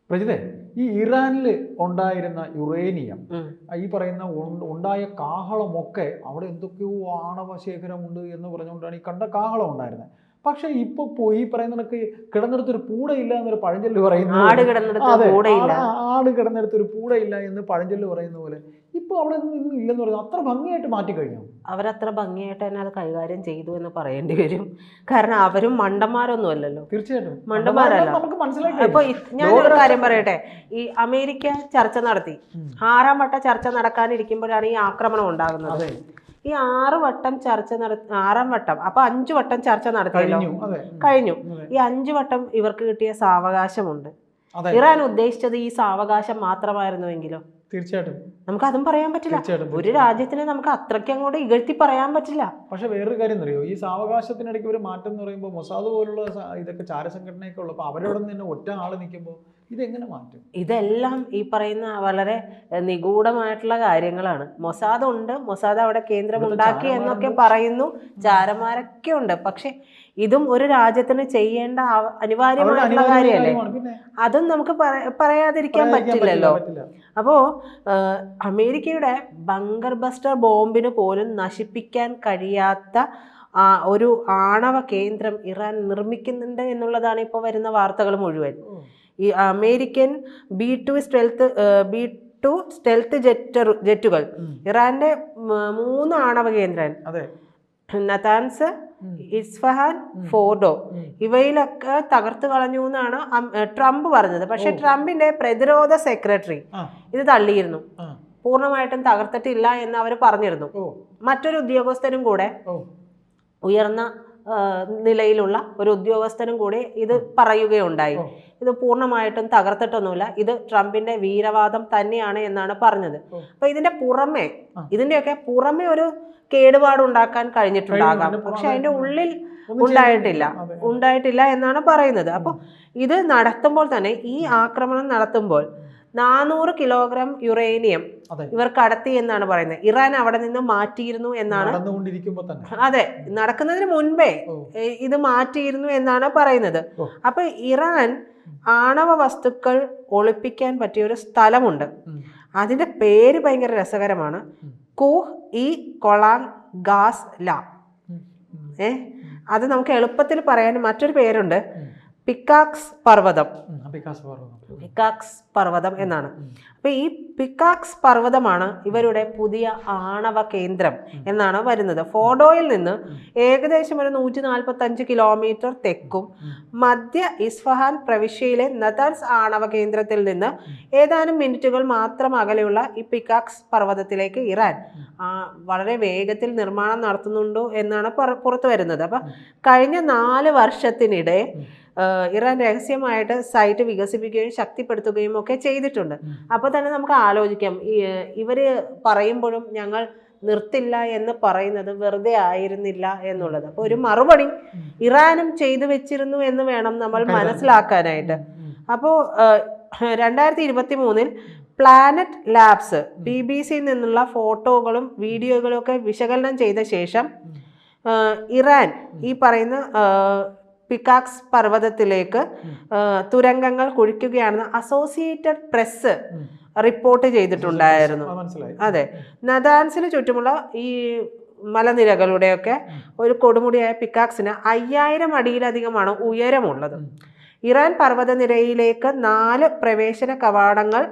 പ്രജിതേ, ഈ ഇറാനിൽ ഉണ്ടായിരുന്ന യുറേനിയം, ഈ പറയുന്ന ഉണ്ടായ കാഹളമൊക്കെ അവിടെ എന്തൊക്കെയോ ആണവ ശേഖരമുണ്ട് എന്ന് പറഞ്ഞുകൊണ്ടാണ് ഈ കണ്ട കാഹളം ഉണ്ടായിരുന്നത്. പക്ഷെ ഇപ്പൊ ഈ പറയുന്നതൊക്കെ കിടന്നിടത്തൊരു പൂടയില്ല എന്നൊരു പഴഞ്ചൊല്ല് പറയുന്നു. ആട് കിടന്നിടത്തൊരു പൂടയില്ല എന്ന് പഴഞ്ചൊല്ല് പറയുന്ന പോലെ ഇപ്പൊ അവിടെ ഒന്നും ഇല്ലെന്ന് പറയുന്നത് അത്ര ഭംഗിയായിട്ട് മാറ്റി കഴിഞ്ഞു. അവരത്ര ഭംഗിയായിട്ട് തന്നെ അത് കൈകാര്യം ചെയ്തു എന്ന് പറയേണ്ടി വരും. കാരണം അവരും മണ്ടന്മാരൊന്നും അല്ലല്ലോ. തീർച്ചയായിട്ടും മണ്ടന്മാരല്ല. നമുക്ക് മനസ്സിലായി. അപ്പൊ ഞാനൊരു കാര്യം പറയട്ടെ, ഈ അമേരിക്ക ചർച്ച നടത്തി, 6ാം വട്ട ചർച്ച നടക്കാനിരിക്കുമ്പോഴാണ് ഈ ആക്രമണം ഉണ്ടാകുന്നത്. ഈ 6 വട്ടം ചർച്ച 6ാം വട്ടം, അപ്പൊ 5 വട്ടം ചർച്ച നടത്തിയല്ലോ, കഴിഞ്ഞു. ഈ 5 വട്ടം ഇവർക്ക് കിട്ടിയ സാവകാശമുണ്ട്. ഇറാൻ ഉദ്ദേശിച്ചത് ഈ സാവകാശം മാത്രമായിരുന്നുവെങ്കിലോ? തീർച്ചയായിട്ടും നമുക്ക് അതും പറയാൻ പറ്റില്ല. ഒരു രാജ്യത്തിനെ നമുക്ക് അത്രയ്ക്ക് അങ്ങോട്ട് ഇകഴ്ത്തി പറയാൻ പറ്റില്ല. പക്ഷെ വേറൊരു കാര്യം അറിയോ, ഈ സാവകാശത്തിനിടയ്ക്ക് ഒരു മാറ്റം എന്ന് പറയുമ്പോൾ മൊസാദ് പോലുള്ള ഇതൊക്കെ ചാരസംഘടനയൊക്കെ ഉള്ളപ്പോൾ അവരോട് തന്നെ ഒറ്റ ആള് നിൽക്കുമ്പോൾ ഇതെങ്ങനെ മാറ്റും? ഇതെല്ലാം ഈ പറയുന്ന വളരെ നിഗൂഢമായിട്ടുള്ള കാര്യങ്ങളാണ്. മൊസാദ് ഉണ്ട്, മൊസാദ് അവിടെ കേന്ദ്രം ഉണ്ടാക്കി എന്നൊക്കെ പറയുന്നു, ചാരന്മാരൊക്കെ ഉണ്ട്. പക്ഷെ ഇതും ഒരു രാജ്യത്തിന് ചെയ്യേണ്ട അനിവാര്യമായിട്ടുള്ള കാര്യമല്ലേ? അതും നമുക്ക് പറയാതിരിക്കാൻ പറ്റില്ലല്ലോ. അപ്പോ അമേരിക്കയുടെ ബങ്കർ ബസ്റ്റർ ബോംബിന് പോലും നശിപ്പിക്കാൻ കഴിയാത്ത ഒരു ആണവ കേന്ദ്രം ഇറാൻ നിർമ്മിക്കുന്നുണ്ട് എന്നുള്ളതാണ് ഇപ്പോൾ വരുന്ന വാർത്തകൾ മുഴുവൻ. ഈ അമേരിക്കൻ B2 സ്റ്റെൽത്ത് ജെറ്റുകൾ ഇറാന്റെ 3 ആണവ കേന്ദ്രം, നതാൻസ്, ഇസ്ഫഹാൻ, ഫോർഡോ, ഇവയിലൊക്കെ തകർത്ത് കളഞ്ഞു എന്നാണ് ട്രംപ് പറഞ്ഞത്. പക്ഷെ ട്രംപിന്റെ പ്രതിരോധ സെക്രട്ടറി ഇത് തള്ളിയിരുന്നു. പൂർണ്ണമായിട്ടും തകർത്തിട്ടില്ല എന്ന് അവർ പറഞ്ഞിരുന്നു. മറ്റൊരു ഉദ്യോഗസ്ഥനും കൂടെ, ഉയർന്ന നിലയിലുള്ള ഒരു ഉദ്യോഗസ്ഥനും കൂടി ഇത് പറയുകയുണ്ടായി. ഇത് പൂർണ്ണമായിട്ടും തകർത്തിട്ടൊന്നുമില്ല, ഇത് ട്രംപിന്റെ വീരവാദം തന്നെയാണ് എന്നാണ് പറഞ്ഞത്. അപ്പൊ ഇതിന്റെയൊക്കെ പുറമെ ഒരു കേടുപാട് ഉണ്ടാക്കാൻ കഴിഞ്ഞിട്ടുണ്ടാകാം, പക്ഷെ അതിന്റെ ഉള്ളിൽ ഉണ്ടായിട്ടില്ല എന്നാണ് പറയുന്നത്. അപ്പൊ ഇത് നടത്തുമ്പോൾ തന്നെ, ഈ ആക്രമണം നടത്തുമ്പോൾ 400 കിലോഗ്രാം യുറേനിയം ഇവർ കടത്തി എന്നാണ് പറയുന്നത്. ഇറാൻ അവിടെ നിന്ന് മാറ്റിയിരുന്നു എന്നാണ്. അതെ, നടക്കുന്നതിന് മുൻപേ ഇത് മാറ്റിയിരുന്നു എന്നാണ് പറയുന്നത്. അപ്പൊ ഇറാൻ ആണവ വസ്തുക്കൾ ഒളിപ്പിക്കാൻ പറ്റിയ ഒരു സ്ഥലമുണ്ട്. അതിന്റെ പേര് ഭയങ്കര രസകരമാണ്, കൂഹ് ഇ കൊളാൻ ഗാസ് ല. അത് നമുക്ക് എളുപ്പത്തിൽ പറയാൻ മറ്റൊരു പേരുണ്ട്, പിക്കാക്സ് പർവ്വതം എന്നാണ്. അപ്പൊ ഈ പിക്കാക്സ് പർവ്വതമാണ് ഇവരുടെ പുതിയ ആണവ കേന്ദ്രം എന്നാണ് വരുന്നത്. ഫോർഡോയിൽ നിന്ന് ഏകദേശം ഒരു 145 കിലോമീറ്റർ തെക്കും മധ്യ ഇസ്ഫഹാൻ പ്രവിശ്യയിലെ നതാൻസ് ആണവ കേന്ദ്രത്തിൽ നിന്ന് ഏതാനും മിനിറ്റുകൾ മാത്രം അകലെയുള്ള ഈ പിക്കാക്സ് പർവ്വതത്തിലേക്ക് ഇറാൻ വളരെ വേഗത്തിൽ നിർമ്മാണം നടത്തുന്നുണ്ടോ എന്നാണ് പുറത്തു വരുന്നത്. അപ്പൊ കഴിഞ്ഞ 4 വർഷത്തിനിടെ ഇറാൻ രഹസ്യമായിട്ട് സൈറ്റ് വികസിപ്പിക്കുകയും ശക്തിപ്പെടുത്തുകയും ഒക്കെ ചെയ്തിട്ടുണ്ട്. അപ്പോൾ തന്നെ നമുക്ക് ആലോചിക്കാം, ഇവര് പറയുമ്പോഴും ഞങ്ങൾ നിർത്തില്ല എന്ന് പറയുന്നത് വെറുതെ ആയിരുന്നില്ല എന്നുള്ളത്. അപ്പോൾ ഒരു മറുപടി ഇറാനും ചെയ്തു വെച്ചിരുന്നു എന്ന് വേണം നമ്മൾ മനസ്സിലാക്കാനായിട്ട്. അപ്പോൾ 2023 പ്ലാനറ്റ് ലാബ്സ് BBC നിന്നുള്ള ഫോട്ടോകളും വീഡിയോകളും ഒക്കെ വിശകലനം ചെയ്ത ശേഷം ഇറാൻ ഈ പറയുന്ന പിക്കാക്സ് പർവ്വതത്തിലേക്ക് തുരങ്കങ്ങൾ കുഴിക്കുകയാണെന്ന് അസോസിയേറ്റഡ് പ്രസ് റിപ്പോർട്ട് ചെയ്തിട്ടുണ്ടായിരുന്നു. അതെ, നതാൻസിന് ചുറ്റുമുള്ള ഈ മലനിരകളുടെയൊക്കെ ഒരു കൊടുമുടിയായ പിക്കാക്സിന് 5000 അടിയിലധികമാണ് ഉയരമുള്ളത്. ഇറാൻ പർവ്വതനിരയിലേക്ക് 4 പ്രവേശന കവാടങ്ങൾ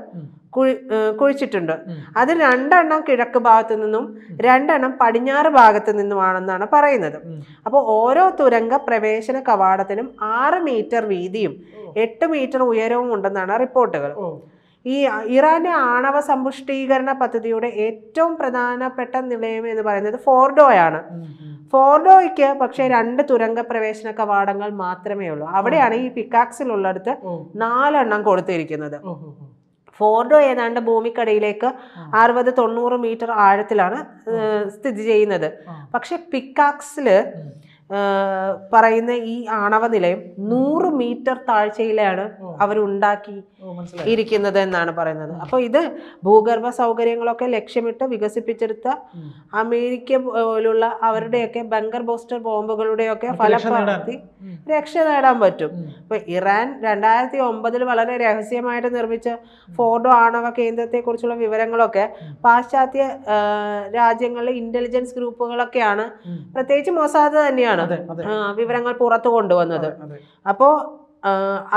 കുഴിച്ചിട്ടുണ്ട്. അത് 2 എണ്ണം കിഴക്ക് ഭാഗത്തു നിന്നും 2 എണ്ണം പടിഞ്ഞാറ് ഭാഗത്തു നിന്നുമാണെന്നാണ് പറയുന്നത്. അപ്പോൾ ഓരോ തുരങ്ക പ്രവേശന കവാടത്തിനും 6 മീറ്റർ വീതിയും 8 മീറ്റർ ഉയരവും ഉണ്ടെന്നാണ് റിപ്പോർട്ടുകൾ. ഈ ഇറാന്റെ ആണവ സമ്പുഷ്ടീകരണ പദ്ധതിയുടെ ഏറ്റവും പ്രധാനപ്പെട്ട നിലയം എന്ന് പറയുന്നത് ഫോർഡോയാണ്. ഫോർഡോയ്ക്ക് പക്ഷേ 2 തുരങ്ക പ്രവേശന കവാടങ്ങൾ മാത്രമേ ഉള്ളൂ. അവിടെയാണ് ഈ പിക്കാക്സിലുള്ളിടത്ത് 4 എണ്ണം കൊടുത്തിരിക്കുന്നത്. ഫോർഡോ ഏതാണ്ട് ഭൂമിക്കടിയിലേക്ക് 60-90 മീറ്റർ ആഴത്തിലാണ് സ്ഥിതി ചെയ്യുന്നത്. പക്ഷെ പിക്കാക്സില് പറയുന്ന ഈ ആണവ നിലയം 100 മീറ്റർ താഴ്ചയിലാണ് അവരുണ്ടാക്കി ഇരിക്കുന്നത് എന്നാണ് പറയുന്നത്. അപ്പോൾ ഇത് ഭൂഗർഭ സൗകര്യങ്ങളൊക്കെ ലക്ഷ്യമിട്ട് വികസിപ്പിച്ചെടുത്ത അമേരിക്ക പോലുള്ള അവരുടെയൊക്കെ ബങ്കർ ബോസ്റ്റർ ബോംബുകളുടെയൊക്കെ ഫലപ്രാപ്തി രക്ഷ നേടാൻ പറ്റും. ഇപ്പൊ ഇറാൻ 2009 വളരെ രഹസ്യമായിട്ട് നിർമ്മിച്ച ഫോർഡോ ആണവ കേന്ദ്രത്തെ കുറിച്ചുള്ള വിവരങ്ങളൊക്കെ പാശ്ചാത്യ രാജ്യങ്ങളിലെ ഇന്റലിജൻസ് ഗ്രൂപ്പുകളൊക്കെയാണ്, പ്രത്യേകിച്ച് മൊസാദ് തന്നെയാണ് വിവരങ്ങൾ പുറത്തു കൊണ്ടുവന്നത്. അപ്പോ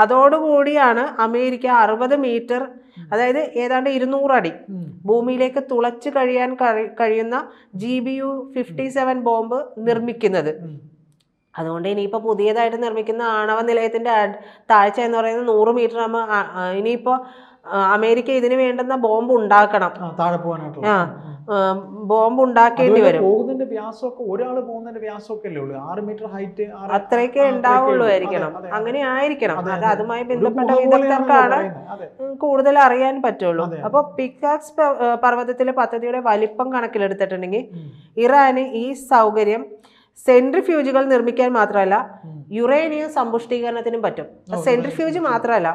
അതോടുകൂടിയാണ് അമേരിക്ക 60 മീറ്റർ, അതായത് ഏതാണ്ട് 200 അടി ഭൂമിയിലേക്ക് തുളച്ചു കഴിയുന്ന GBU-57 ബോംബ് നിർമ്മിക്കുന്നത്. അതുകൊണ്ട് ഇനിയിപ്പോൾ പുതിയതായിട്ട് നിർമ്മിക്കുന്ന ആണവ നിലയത്തിന്റെ താഴ്ച എന്ന് പറയുന്നത് 100 മീറ്റർ ആകുമ്പോൾ ഇനിയിപ്പോൾ അമേരിക്ക ഇതിന് വേണ്ടുന്ന ബോംബ് ഉണ്ടാക്കണം, ബോംബ് ഉണ്ടാക്കേണ്ടി വരും. പോകുന്നതിന്റെ വ്യാസമൊക്കെ ഒരാൾ പോകുന്നതിന്റെ വ്യാസമൊക്കെ അല്ലേ ഉള്ളൂ, 6 മീറ്റർ ഹൈറ്റ് അത്രയൊക്കെ ഉണ്ടാവുള്ളൂ ആയിരിക്കണം. അങ്ങനെ ആയിരിക്കണം. അത് അതുമായി ബന്ധപ്പെട്ട വിദഗ്ധർക്കാണ് കൂടുതൽ അറിയാൻ പറ്റുള്ളൂ. അപ്പൊ പിക്കാക്സ് പർവ്വതത്തിലെ പദ്ധതിയുടെ വലിപ്പം കണക്കിലെടുത്തിട്ടുണ്ടെങ്കിൽ ഇറാന് ഈ സൗകര്യം സെൻട്രിഫ്യൂജുകൾ നിർമ്മിക്കാൻ മാത്രമല്ല യുറേനിയം സമ്പുഷ്ടീകരണത്തിനും പറ്റും. സെൻട്രിഫ്യൂജ് മാത്രമല്ല,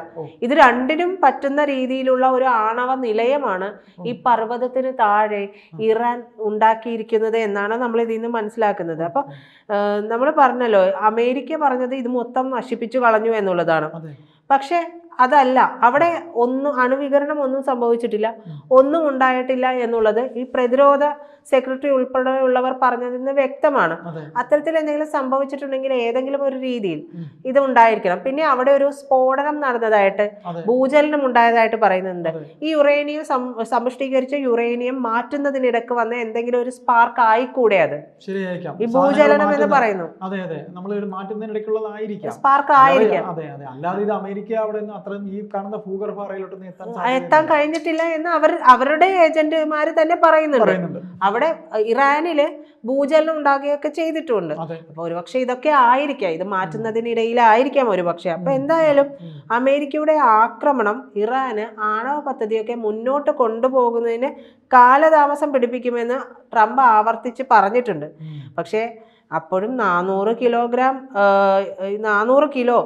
ഇത് രണ്ടിനും പറ്റുന്ന രീതിയിലുള്ള ഒരു ആണവ നിലയമാണ് ഈ പർവ്വതത്തിന് താഴെ ഇറാൻ ഉണ്ടാക്കിയിരിക്കുന്നത് എന്നാണ് നമ്മൾ ഇതിൽ നിന്ന് മനസ്സിലാക്കുന്നത്. അപ്പൊ നമ്മൾ പറഞ്ഞല്ലോ, അമേരിക്ക പറഞ്ഞത് ഇത് മൊത്തം നശിപ്പിച്ചു കളഞ്ഞു എന്നുള്ളതാണ്. പക്ഷെ അതല്ല, അവിടെ അണുവികരണം ഒന്നും സംഭവിച്ചിട്ടില്ല, ഒന്നും ഉണ്ടായിട്ടില്ല എന്നുള്ളത് ഈ പ്രതിരോധ സെക്രട്ടറി ഉൾപ്പെടെയുള്ളവർ പറഞ്ഞതിൽ നിന്ന് വ്യക്തമാണ്. അത്തരത്തിൽ എന്തെങ്കിലും സംഭവിച്ചിട്ടുണ്ടെങ്കിൽ ഏതെങ്കിലും ഒരു രീതിയിൽ ഇത് ഉണ്ടായിരിക്കണം. പിന്നെ അവിടെ ഒരു സ്ഫോടനം നടന്നതായിട്ട്, ഭൂചലനം ഉണ്ടായതായിട്ട് പറയുന്നുണ്ട്. ഈ യുറേനിയം സമ്പുഷ്ടീകരിച്ച യുറേനിയം മാറ്റുന്നതിനിടക്ക് വന്ന എന്തെങ്കിലും ഒരു സ്പാർക്ക് ആയിക്കൂടെ അത് ഈ ഭൂചലനം എന്ന് പറയുന്നു. സ്പാർക്ക് ആയിരിക്കാം. എത്താൻ കഴിഞ്ഞിട്ടില്ല എന്ന് അവരുടെ ഏജന്റുമാര് തന്നെ പറയുന്നുണ്ട്. അവിടെ ഇറാനില് ഭൂചലനം ഉണ്ടാകുകയൊക്കെ ചെയ്തിട്ടുണ്ട്. അപ്പൊ ഒരുപക്ഷെ ഇതൊക്കെ ആയിരിക്കാം, ഇത് മാറ്റുന്നതിനിടയിലായിരിക്കാം ഒരുപക്ഷെ. അപ്പൊ എന്തായാലും അമേരിക്കയുടെ ആക്രമണം ഇറാന് ആണവ പദ്ധതിയൊക്കെ മുന്നോട്ട് കൊണ്ടുപോകുന്നതിന് കാലതാമസം പിടിപ്പിക്കുമെന്ന് ട്രംപ് ആവർത്തിച്ച് പറഞ്ഞിട്ടുണ്ട്. പക്ഷേ അപ്പോഴും 400 കിലോ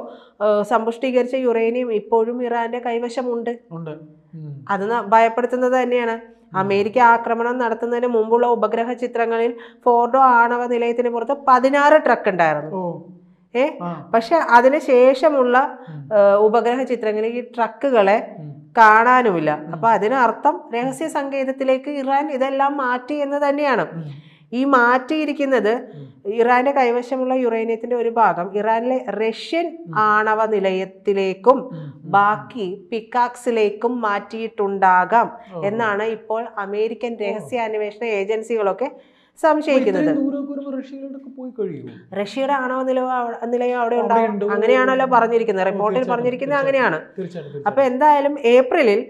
സമ്പുഷ്ടീകരിച്ച യുറേനിയം ഇപ്പോഴും ഇറാന്റെ കൈവശമുണ്ട്. അത് ഭയപ്പെടുത്തുന്നത് തന്നെയാണ്. അമേരിക്ക ആക്രമണം നടത്തുന്നതിന് മുമ്പുള്ള ഉപഗ്രഹ ചിത്രങ്ങളിൽ ഫോർഡോ ആണവ നിലയത്തിന് പുറത്ത് 16 ട്രക്ക് ഉണ്ടായിരുന്നു. പക്ഷെ അതിന് ശേഷമുള്ള ഉപഗ്രഹ ചിത്രങ്ങളിൽ ഈ ട്രക്കുകളെ കാണാനുമില്ല. അപ്പൊ അതിനർത്ഥം രഹസ്യ സങ്കേതത്തിലേക്ക് ഇറാൻ ഇതെല്ലാം മാറ്റി എന്ന് തന്നെയാണ്. ഈ മാറ്റിയിരിക്കുന്നത് ഇറാന്റെ കൈവശമുള്ള യുറേനിയത്തിന്റെ ഒരു ഭാഗം ഇറാനിലെ റഷ്യൻ ആണവ നിലയത്തിലേക്കും ബാക്കി പിക്കാക്സിലേക്കും മാറ്റിയിട്ടുണ്ടാകാം എന്നാണ് ഇപ്പോൾ അമേരിക്കൻ രഹസ്യാന്വേഷണ ഏജൻസികളൊക്കെ സംശയിക്കുന്നത്. റഷ്യയുടെ ആണവ നിലയം അവിടെ ഉണ്ടാവും, അങ്ങനെയാണല്ലോ പറഞ്ഞിരിക്കുന്നത്, റിപ്പോർട്ടിൽ പറഞ്ഞിരിക്കുന്നത് അങ്ങനെയാണ്. അപ്പൊ എന്തായാലും ഏപ്രിലിൽ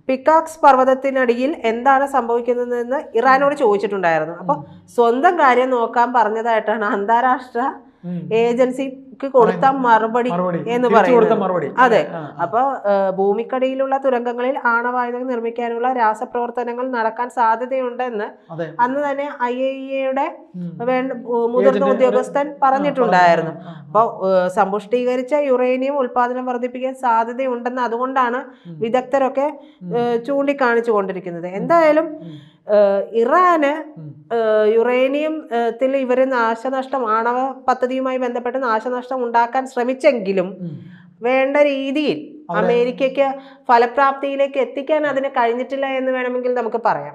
പിക്കാക്സ് പർവ്വതത്തിനടിയിൽ എന്താണ് സംഭവിക്കുന്നതെന്ന് ഇറാനോട് ചോദിച്ചിട്ടുണ്ടായിരുന്നു. അപ്പൊ സ്വന്തം കാര്യം നോക്കാൻ പറഞ്ഞതായിട്ടാണ് അന്താരാഷ്ട്ര ഏജൻസിക്ക് കൊടുത്ത മറുപടി എന്ന് പറയുന്നത്. അതെ. അപ്പൊ ഭൂമിക്കടിയിലുള്ള തുരങ്കങ്ങളിൽ ആണവായുധങ്ങൾ നിർമ്മിക്കാനുള്ള രാസപ്രവർത്തനങ്ങൾ നടക്കാൻ സാധ്യതയുണ്ടെന്ന് അന്ന് തന്നെ IAEA മുതിർന്ന ഉദ്യോഗസ്ഥൻ പറഞ്ഞിട്ടുണ്ടായിരുന്നു. അപ്പൊ സമ്പുഷ്ടീകരിച്ച യുറേനിയം ഉൽപാദനം വർദ്ധിപ്പിക്കാൻ സാധ്യതയുണ്ടെന്ന് അതുകൊണ്ടാണ് വിദഗ്ധരൊക്കെ ചൂണ്ടിക്കാണിച്ചു കൊണ്ടിരിക്കുന്നത്. എന്തായാലും ഇറാന് യുറേനിയത്തിൽ ഇവര് നാശനഷ്ടം, ആണവ പദ്ധതിയുമായി ബന്ധപ്പെട്ട് നാശനഷ്ടം ഉണ്ടാക്കാൻ ശ്രമിച്ചെങ്കിലും വേണ്ട രീതിയിൽ അമേരിക്കയ്ക്ക് ഫലപ്രാപ്തിയിലേക്ക് എത്തിക്കാൻ അതിന് കഴിഞ്ഞിട്ടില്ല എന്ന് വേണമെങ്കിൽ നമുക്ക് പറയാം.